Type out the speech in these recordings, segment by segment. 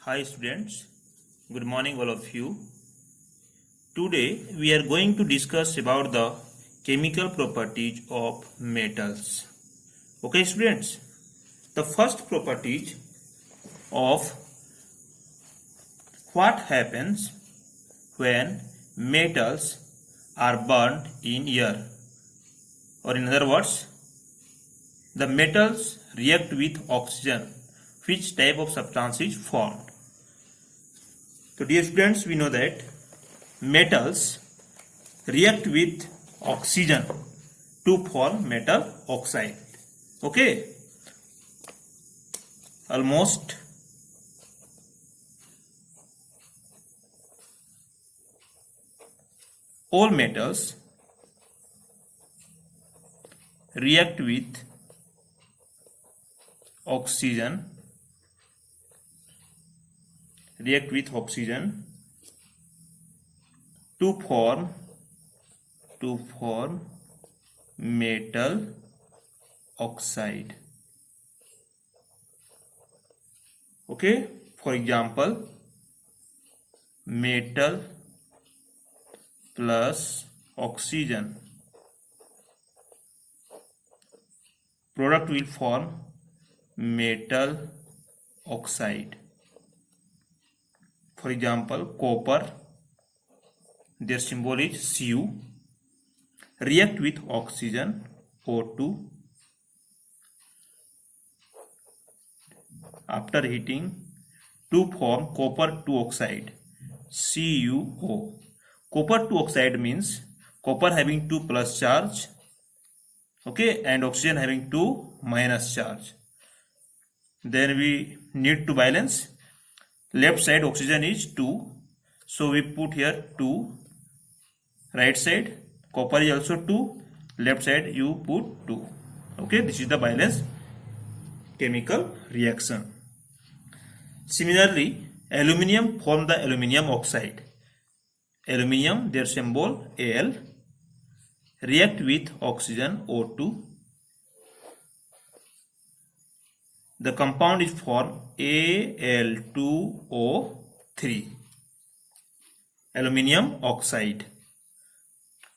Hi students, good morning all of you. Today we are going to discuss about the chemical properties of metals. Okay students, the first properties of what happens when metals are burnt in air, or in other words, the metals react with oxygen. Which type of substance is formed? So dear students, we know that metals react with oxygen to form metal oxide. Okay, almost all metals react with oxygen to form metal oxide. Okay, for example, metal plus oxygen, product will form metal oxide. For example, copper, their symbol is Cu, react with oxygen O2. After heating to form copper 2 oxide, CuO. Copper 2 oxide means copper having 2 plus charge, okay, and oxygen having 2 minus charge. Then we need to balance. Left side oxygen is 2, so we put here 2. Right side copper is also 2, left side you put 2. Okay, this is the balance chemical reaction. Similarly, aluminium form the aluminium oxide. Aluminium, their symbol Al, react with oxygen O2. The compound is formed Al2O3, aluminium oxide.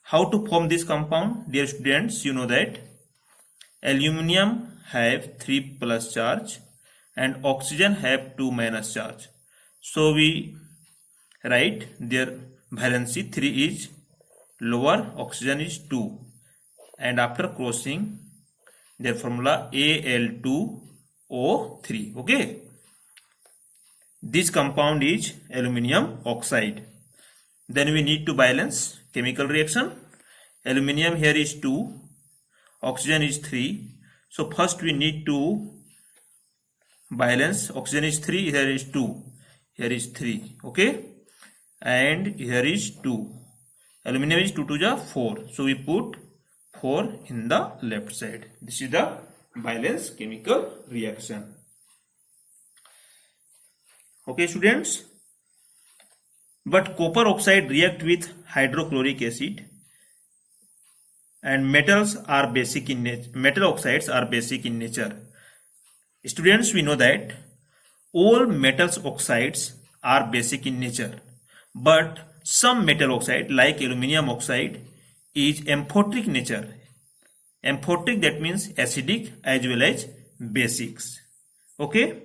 How to form this compound? Dear students, you know that aluminium have 3 plus charge and oxygen have 2 minus charge. So we write their valency 3 is lower, oxygen is 2, and after crossing their formula Al2O3. Okay, this compound is aluminium oxide. Then we need to balance chemical reaction. Aluminium here is 2, oxygen is 3. So first we need to balance. Oxygen is 3, here is 2, here is 3. Okay, and here is 2. Aluminium is 2 to the 4. So we put 4 in the left side. This is the balance chemical reaction. Okay students, but copper oxide react with hydrochloric acid, and metals are basic in nature. Metal oxides are basic in nature. Students, we know that all metals oxides are basic in nature, but some metal oxide like aluminium oxide is amphoteric nature. Amphoteric, that means acidic as well as basics. Okay,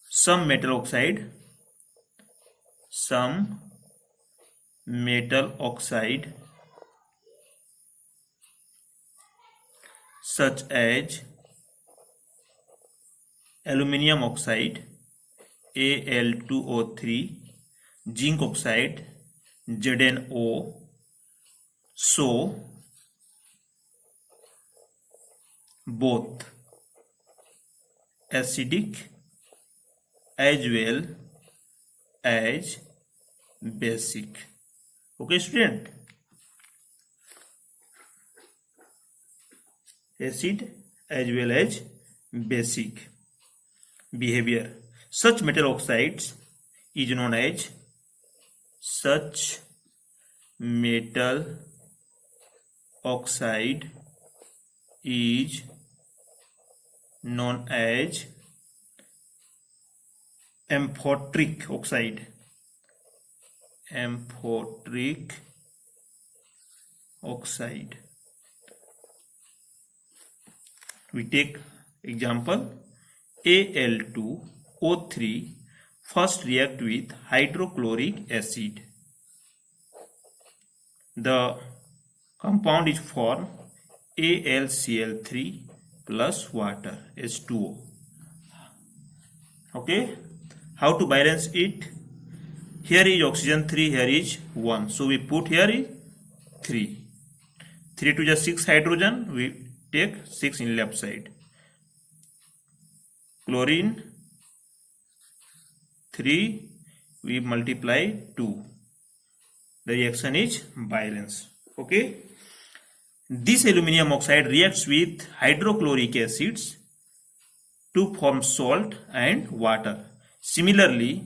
some metal oxide such as aluminium oxide Al2O3, zinc oxide ZnO, so both acidic as well as basic. Okay student, acid as well as basic behavior. Such metal oxides is known as amphoteric oxide. Amphoteric oxide. We take example Al2O3 first react with hydrochloric acid. The compound is formed AlCl3 plus water H2O. Okay, how to balance it? Here is oxygen 3, here is 1, so we put here is 3. 3 to just 6 hydrogen, we take 6 in left side. Chlorine 3, we multiply 2. The reaction is balance. Okay, this aluminum oxide reacts with hydrochloric acids to form salt and water. Similarly,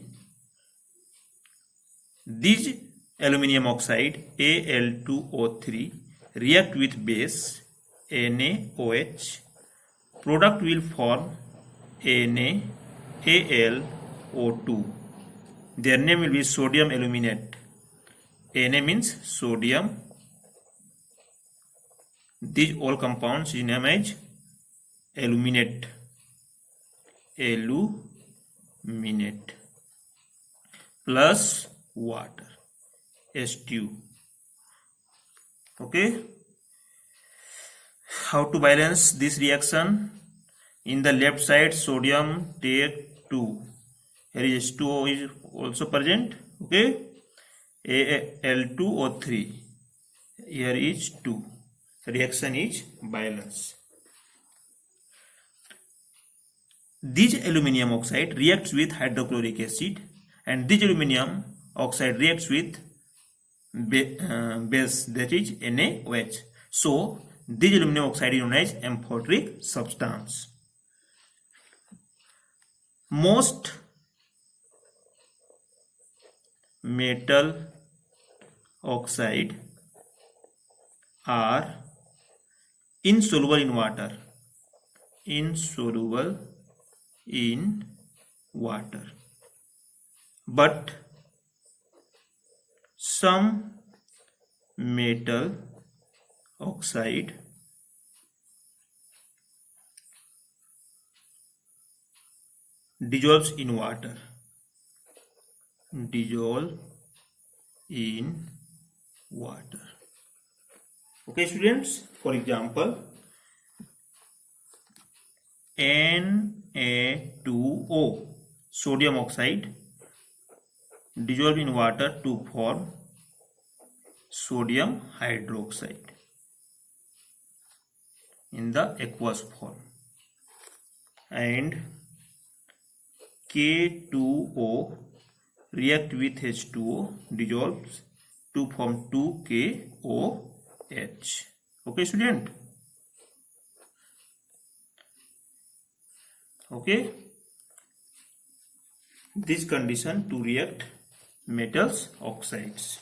this aluminum oxide Al2O3 react with base NaOH. Product will form NaAlO2. Their name will be sodium aluminate. Na means sodium. These all compounds is named as aluminate. Aluminate plus water H2. Okay, how to balance this reaction? In the left side, sodium take 2. Here is H2O is also present. Okay, Al2O3, here is 2. Reaction is balance. This aluminum oxide reacts with hydrochloric acid, and this aluminum oxide reacts with base, that is NaOH. So this aluminum oxide is known as amphoteric substance. Most metal oxide are insoluble in water. Insoluble in water. But some metal oxide dissolves in water. Dissolve in water. Okay, students, for example, Na2O, sodium oxide, dissolve in water to form sodium hydroxide in the aqueous form. And K2O react with H2O, dissolves to form 2KOH. Okay, student? Okay, this condition to react metals oxides.